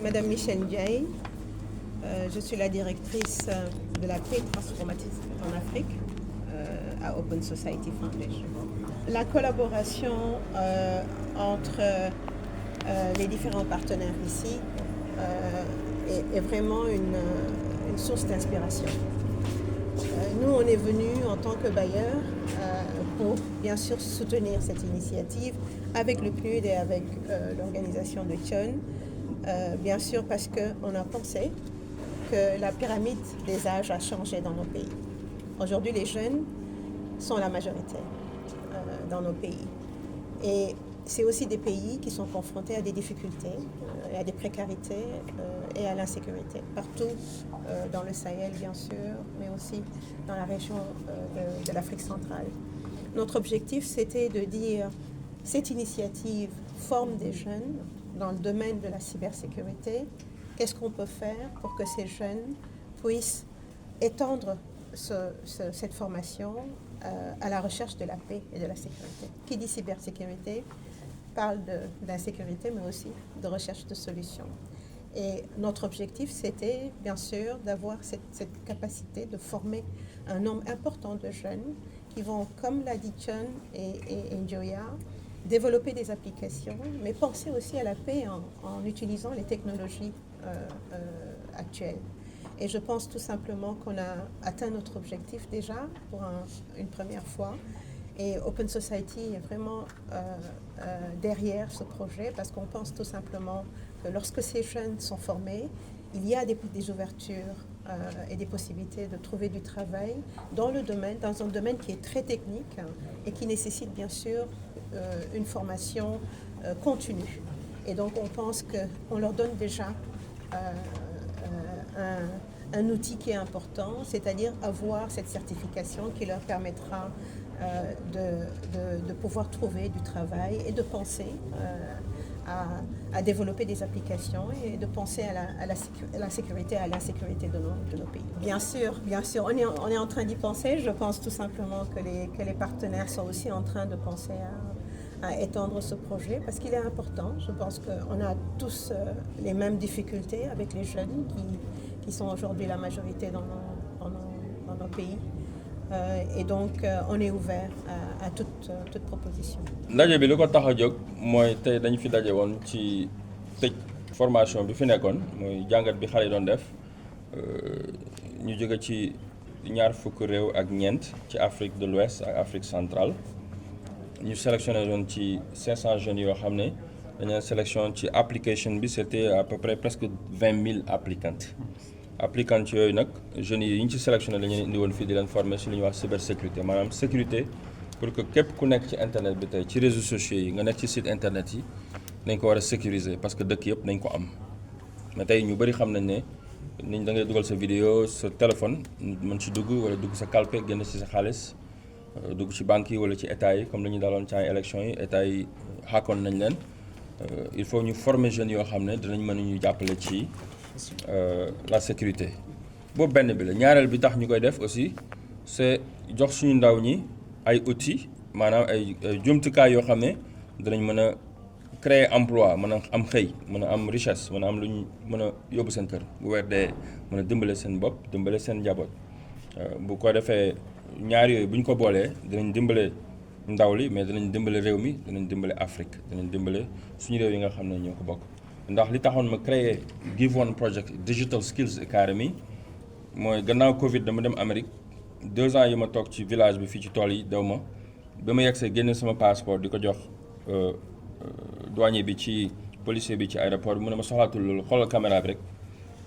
Madame Michelle Ndiaye. Je suis la directrice de la paix transformatrice en Afrique à Open Society Foundation. La collaboration entre les différents partenaires ici est vraiment une source d'inspiration. Nous, on est venus en tant que bailleurs pour bien sûr soutenir cette initiative avec le PNUD et avec l'organisation de Thione, bien sûr parce qu'on a pensé que la pyramide des âges a changé dans nos pays. Aujourd'hui, les jeunes sont la majorité dans nos pays. Et c'est aussi des pays qui sont confrontés à des difficultés, à des précarités et à l'insécurité, partout dans le Sahel bien sûr, mais aussi dans la région de l'Afrique centrale. Notre objectif, c'était de dire cette initiative forme des jeunes dans le domaine de la cybersécurité. Qu'est-ce qu'on peut faire pour que ces jeunes puissent étendre cette formation à la recherche de la paix et de la sécurité. Qui dit cybersécurité parle d'insécurité, mais aussi de recherche de solutions. Et notre objectif, c'était bien sûr d'avoir cette capacité de former un nombre important de jeunes qui vont, comme l'a dit Thione et Njoya, développer des applications, mais penser aussi à la paix en utilisant les technologies actuelles. Et je pense tout simplement qu'on a atteint notre objectif déjà pour une première fois. Et Open Society est vraiment derrière ce projet parce qu'on pense tout simplement que lorsque ces jeunes sont formés, il y a des ouvertures et des possibilités de trouver du travail dans un domaine qui est très technique et qui nécessite bien sûr une formation continue. Et donc on pense qu'on leur donne déjà un outil qui est important, c'est-à-dire avoir cette certification qui leur permettra de pouvoir trouver du travail et de penser à développer des applications et de penser à la sécurité, à l'insécurité de nos pays. Bien sûr, on est en train d'y penser. Je pense tout simplement que les partenaires sont aussi en train de penser à étendre ce projet parce qu'il est important. Je pense qu'on a tous les mêmes difficultés avec les jeunes qui sont aujourd'hui la majorité dans nos pays. Et donc on est ouvert à toute proposition. ndaje bi li ko tax a jóg mooy tey dañu fi daje woon ci tëj formation bi fi nekkoon mooy jàngat bi xale yi doon def ñu jóge ci ñaar fukk réew ak ñeent ci Afrique de l'Ouest ak Afrique centrale ñu sélectionné woon ci 500 jeunes yoo xam ne dañu sélection ci application bi c'était à peu près presque 20 000 applicants yooyu nag jeunes yi ñu ci sélectionné la ñu indi woon fii di leen former si li ñuy wax cybersécurité maanaam sécurité pour que képp ku nekk ci internet bi tey ci réseaux sociaux yi nga nekk ci site internet yi nañ ko war a sécuriser parce que dëkk yëpp nañ ko am mais tey ñu bëri xam nañ ne niñ da ngay dugal sa vidéo sa téléphone mën ci dugg wala dugg sa calpe génn ci sa xaalis dugg ci banques yi wala ci état yi comme la ñu daloon ci ay élections yi état yi xàkkoon nañ leen il faut ñu former jeunes yoo xam ne dinañ mën a ñu jàppale ci la sécurité boobu benn bi la ñaareel bi tax ñu koy def aussi c'est jox suñu ndaw ñi ay outils maanaam ay jumtukaay yoo xam ne dinañ mën a créer emploi mën a am xëy mën a am richesse mën a am lu ñu mën a yóbbu seen kër bu weer dee mën a dimbale seen bopp dimbale seen njaboot bu ko defee ñaar yooyu bu ñu ko boolee dinañ dimbale ndaw li mais dinañ dimbale réew mi dinañ dimbale Afrique dinañ dimbale suñu réew yi nga xam ne ñoo ko bokk ndax li taxoon ma créé Give One Project Digital Skills Academy mooy gannaaw Covid dama dem Amérique 2 ans yi ma toog ci village bi fii ci tool yi daw ma ba ma yegsee génne sama passeport di ko jox douanier bi ci policier bi ci aéroport bi mu ne ma soxlaatul loolu xoolal caméra bi rek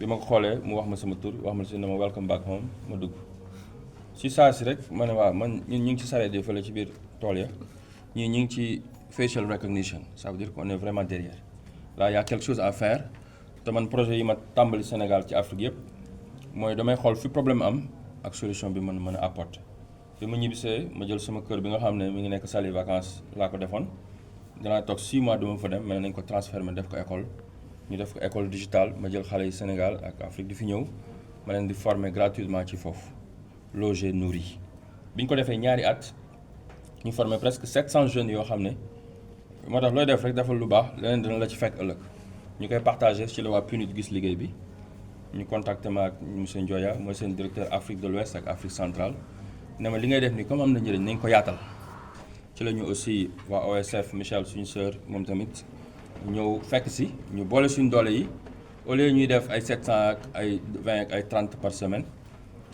bi ma ko xoolee mu wax ma sama tur wax ma si ne ma welcome back home ma dugg si saa si rek ma ne waaw man ñun ñu ngi ci sareet yi fële ci biir tool ya ñii ñu ngi ci facial recognition ça veut dire qu'on est vraiment derrière. Là, il y a quelque chose à faire te man projet yi ma tàmbali Sénégal ci Afrique yëpp mooy damay xool fi problème am ak solution bi mën a apporter bi ma ñibbisee ma jël sama kër bi nga xam ne mi ngi nekk Saly vacances laa ko defoon dinaa toog 6 mois duma fa dem mais nañ ko transfert ma def ko école ñu def ko école digitale ma jël xale yi Sénégal ak Afrique di fi ñëw ma leen di former gratuitement ci foofu loger nourri bi ñu ko defee ñaari at ñu former presque 700 jeunes yoo xam ne moo tax looy def rek defal lu baax leneen dina la ci fekk ëllëg ñu koy partagé ci la waa PNUD gis liggéey bi ñu contacté ma ak monsieur Ndioya mooy seen directeur Afrique de l'Ouest ak Afrique centrale ne ma li ngay def ni comme am na njëriñ nañ ko yaatal ci la ñu aussi waa OSF Michel suñu sœur moom tamit ñëw fekk si ñu boole suñu doole yi au lieu ñuy def ay 700 ak ay 20 ak ay 30 par semaine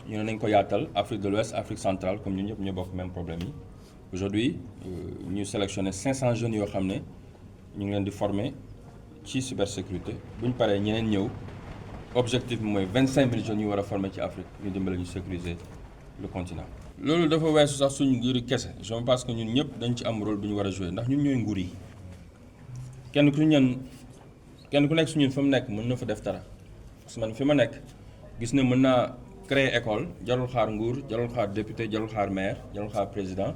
ñu ne nañ ko yaatal Afrique de l'Ouest Afrique centrale comme ñun ñëpp ñu bokk même problème yi aujourd'hui ñu sélectionné 500 jeunes yoo xam ne ñu ngi leen di former ci cybersécurité bu ñu paree ñeneen ñëw objectif bi mooy 25 000 jeunes yu war a former ci Afrique ñu dimbale ñu sécuriser le continent. loolu dafa weesu sax suñu nguur kese je pense que ñun ñëpp dañ ci am rôle bu ñu war a jouer ndax ñun ñooy nguur yi kenn ku nekk suñu fa mu nekk mën na fa def dara parce que man fi ma nekk gis ne mën naa créer école jarul xaar nguur jarul xaar député jarul xaar maire jarul xaar président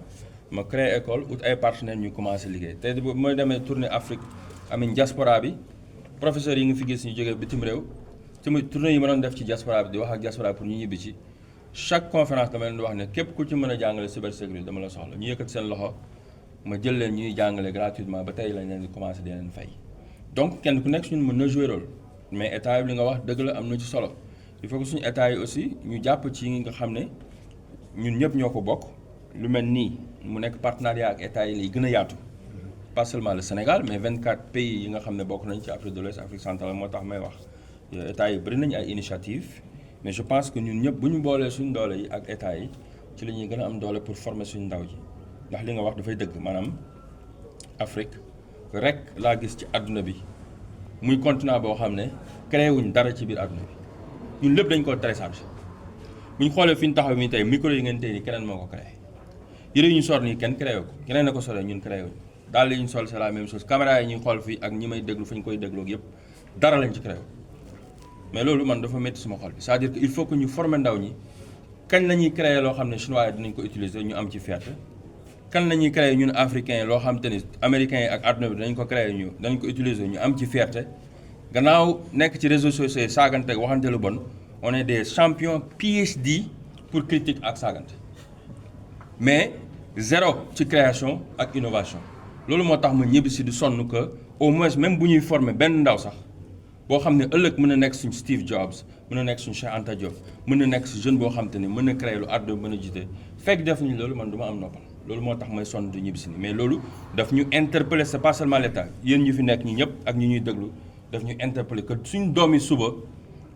ma créer école ut ay partenaires ñu commencé liggéey tey bu mooy demee tournée Afrique amin diaspora bi professeurs yi nga fi gis ñu jógee bitim réew sama tournée yi ma doon def ci diaspora bi di wax ak diaspora pour ñu ñibbi ci chaque conférence dama leen di wax ne képp ku ci mën a jàngale cybersécurité dama la soxla ñu yëkkat seen loxo ma jël leen ñuy jàngale gratuitement ba tey lañ leen di commencé di leen fay donc kenn ku nekk suñu mën na jouer rôle mais état bi li nga wax dëgg la am na ci solo il faut que suñu état yi aussi ñu jàpp ci nga xam ne ñun ñëpp ñoo ko bokk lu mel nii mu nekk partenariat ak état yi lay gën a yaatu pas seulement le Sénégal mais 24 pays yi nga xam ne bokk nañ ci Afrique de l'Ouest Afrique centrale moo tax may wax état yi bëri nañu ay initiative mais je pense que ñun ñëpp bu ñu boolee suñu doole yi ak état yi ci la ñuy gën a am doole pour former suñu ndaw ji ndax li nga wax dafay dëgg maanaam Afrique rek laa gis ci àdduna bi muy continent boo xam ne créé wuñ dara ci biir àdduna bi ñun lépp dañ ko téléchargé bu ñu xoolee fi ñu taxaw mi tey micro yi ngeen tey nii keneen moo ko créé yëre yi ñu sor nii kenn créé ko keneen na ko soree ñun créé wuñ daal li ñu sol c'est la même chose caméra yi ñuy xool fii ak ñi may déglu fa ñu koy dégloo yëpp dara lañ ci créé mais loolu man dafa métti suma xol bi c'est-à-dire que il faut que ñu former ndaw ñi kañ la ñuy créé loo xam ne chinois yi dinañ ko utiliser ñu am ci fierté kan la ñuy créé ñun africains yi loo xam te ni américains yi ak àdduna bi danañ ko créé ñu danañ ko utiliser ñu am ci fierté gannaaw nekk ci réseaux sociaux yi saagante waxante lu bon on est des champions PhD pour critique ak saagante mais zéro ci création ak innovation loolu moo tax ma ñibbi si di sonn que au moins même bu ñuy former benn ndaw sax boo xam ne ëllëg mën na nekk suñ Steve Jobs mën na nekk suñ Cheikh Anta Diop mën na nekk si jeune boo xam te ni mën na créer lu àdduna mën a jiite fekk def ñu loolu man du ma am noppal loolu moo tax may sonn di ñibbi si nii mais loolu daf ñu interpeller c'est pas seulement l'État yéen ñu fi nekk ñi ñëpp ak ñi ñuy déglu daf ñu interpeller que suñ doom yi suba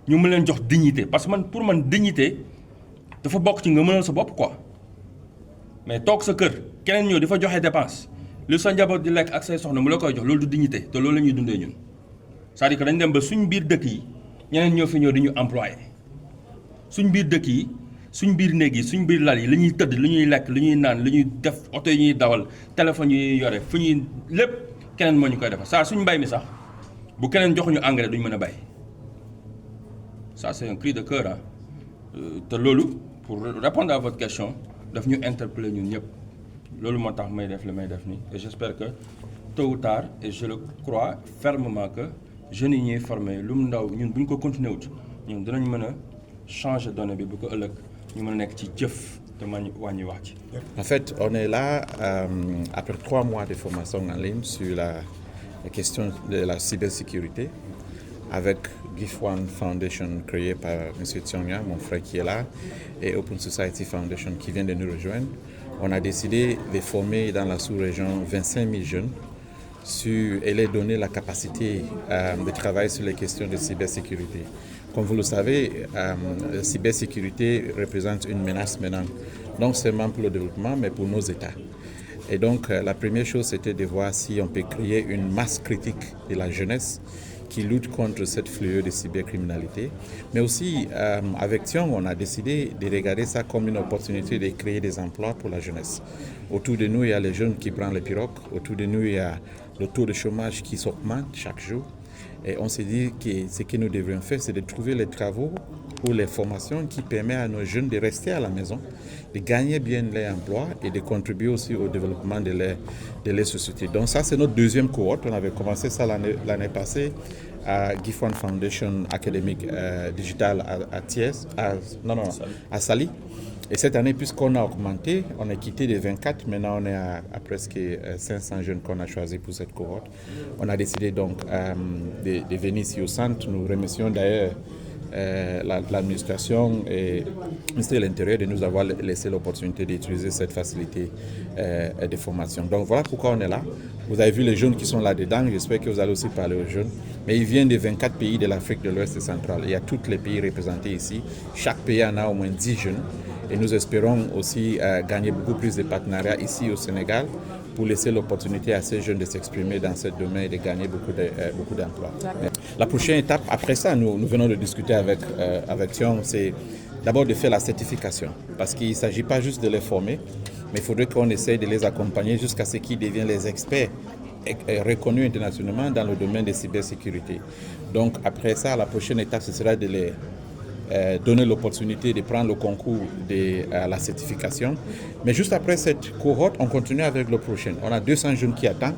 ñu mën leen jox dignité parce que man pour man dignité dafa bokk ci nga mënal sa bopp quoi mais toog sa kër keneen ñëw di fa joxe dépense li sa njaboot di lekk ak say soxna mu la koy jox loolu du dignité te loolu la ñuy dundee ñun c'est-à-dire que dañ dem ba suñ biir dëkk yi ñeneen ñoo fi ñëw di ñu employé suñ biir dëkk yi suñ biir néeg yi suñ biir lal yi li ñuy tëdd li ñuy lekk li ñuy naan li ñuy def oto yi ñuy dawal téléphone yi ñuy yore fu ñuy lépp keneen moo ñu koy defal saa suñ mbay mi sax bu keneen joxuñu engrais duñ mën a bay ça c'est un cri de cœur ah te loolu pour répondre à votre question daf ñu interpeller ñun ñëpp loolu moo tax may def li may def nii et j'espère que tôt ou tard et je le crois fermement que jeunes yi ñuy formé lu mu ndaw ñun bu ñu ko continuer wut ñun dinañ mën a changer données bi bu ko ëllëg ñu mën a nekk ci jëf te ma wàññi wax ci. En fait, on est là après 3 mois de formation en ligne sur la question de la cybersécurité avec GIF1 Foundation créée par M. Tionga, mon frère qui est là, et Open Society Foundation qui vient de nous rejoindre. On a décidé de former dans la sous-région 25 000 jeunes et leur donner la capacité de travailler sur les questions de cybersécurité. Comme vous le savez, la cybersécurité représente une menace maintenant, non seulement pour le développement, mais pour nos États. Et donc, la première chose, c'était de voir si on peut créer une masse critique de la jeunesse qui lutte contre cette fléau de cybercriminalité. Mais aussi, avec Tion, on a décidé de regarder ça comme une opportunité de créer des emplois pour la jeunesse. Autour de nous, il y a les jeunes qui prennent les pirogues. Autour de nous, il y a le taux de chômage qui s'augmente chaque jour. Et on s'est dit que ce que nous devrions faire, c'est de trouver les travaux ou les formations qui permettent à nos jeunes de rester à la maison, de gagner bien leur emploi et de contribuer aussi au développement de leur société. Donc ça, c'est notre deuxième cohorte. On avait commencé ça l'année passée à GIF1 Foundation Academic Digital à Sali. Et cette année, puisqu'on a augmenté, on est quitté de 24, maintenant on est à presque 500 jeunes qu'on a choisis pour cette cohorte. On a décidé donc de venir ici au centre. Nous remercions d'ailleurs l'administration et le ministère de l'Intérieur de nous avoir laissé l'opportunité d'utiliser cette facilité de formation. Donc voilà pourquoi on est là. Vous avez vu les jeunes qui sont là-dedans, j'espère que vous allez aussi parler aux jeunes. Mais ils viennent de 24 pays de l'Afrique de l'Ouest et centrale. Il y a tous les pays représentés ici. Chaque pays en a au moins 10 jeunes. Et nous espérons aussi gagner beaucoup plus de partenariats ici au Sénégal pour laisser l'opportunité à ces jeunes de s'exprimer dans ce domaine et de gagner beaucoup d'emplois. La prochaine étape, après ça, nous venons de discuter avec Thion, c'est d'abord de faire la certification. Parce qu'il ne s'agit pas juste de les former, mais il faudrait qu'on essaye de les accompagner jusqu'à ce qu'ils deviennent les experts reconnus internationalement dans le domaine de cybersécurité. Donc après ça, la prochaine étape, ce sera de les donner l'opportunité de prendre le concours de la certification. Mais juste après cette cohorte, on continue avec le prochain. On a 200 jeunes qui attendent.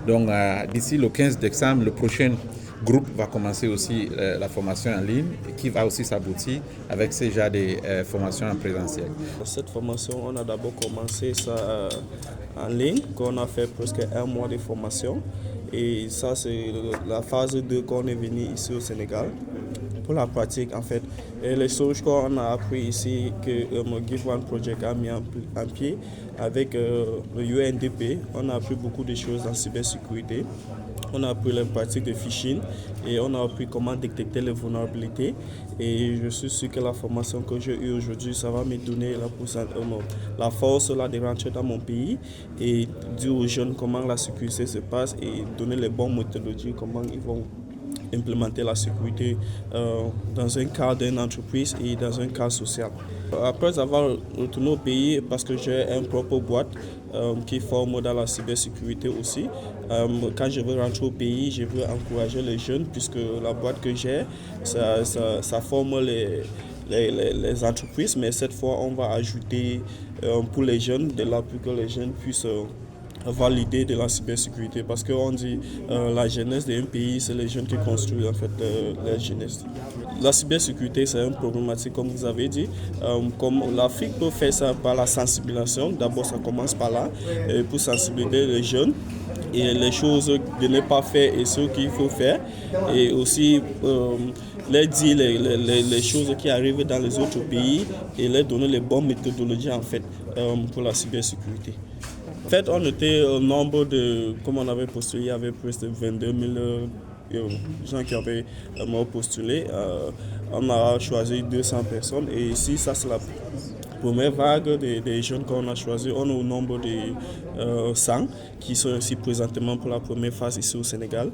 Donc d'ici le 15 décembre, le prochain groupe va commencer aussi la formation en ligne qui va aussi s'aboutir avec ces genres de formations en présentiel. Cette formation, on a d'abord commencé ça en ligne, qu'on a fait presque 1 mois de formation. Et ça, c'est la phase 2 qu'on est venu ici au Sénégal pour la pratique en fait. Et les choses qu'on a appris ici, que le Give One Project a mis en pied avec le UNDP, on a appris beaucoup de choses en cybersécurité. On a appris la pratique de phishing et on a appris comment détecter les vulnérabilités. Et je suis sûr que la formation que j'ai eue aujourd'hui, ça va me donner la force là, de rentrer dans mon pays et dire aux jeunes comment la sécurité se passe et donner les bonnes méthodologies, comment ils vont implémenter la sécurité dans un cadre d'une entreprise et dans un cadre social. Après avoir retourné au pays, parce que j'ai une propre boîte qui forme dans la cybersécurité aussi, quand je veux rentrer au pays, je veux encourager les jeunes puisque la boîte que j'ai, ça forme les entreprises, mais cette fois on va ajouter pour les jeunes, de là pour que les jeunes puissent avoir l'idée de la cybersécurité parce qu'on dit la jeunesse d'un pays, c'est les jeunes qui construisent en fait la jeunesse. La cybersécurité, c'est une problématique comme vous avez dit. Comme l'Afrique peut faire ça par la sensibilisation, d'abord ça commence par là, pour sensibiliser les jeunes et les choses de ne pas faire et ce qu'il faut faire et aussi leur dire les choses qui arrivent dans les autres pays et leur donner les bonnes méthodologies en fait pour la cybersécurité. En fait, on était au nombre de, comme on avait postulé, il y avait presque 22 000 gens qui avaient postulé. On a choisi 200 personnes et ici, ça c'est la première vague des jeunes qu'on a choisi. On est au nombre de 100 qui sont ici présentement pour la première phase ici au Sénégal.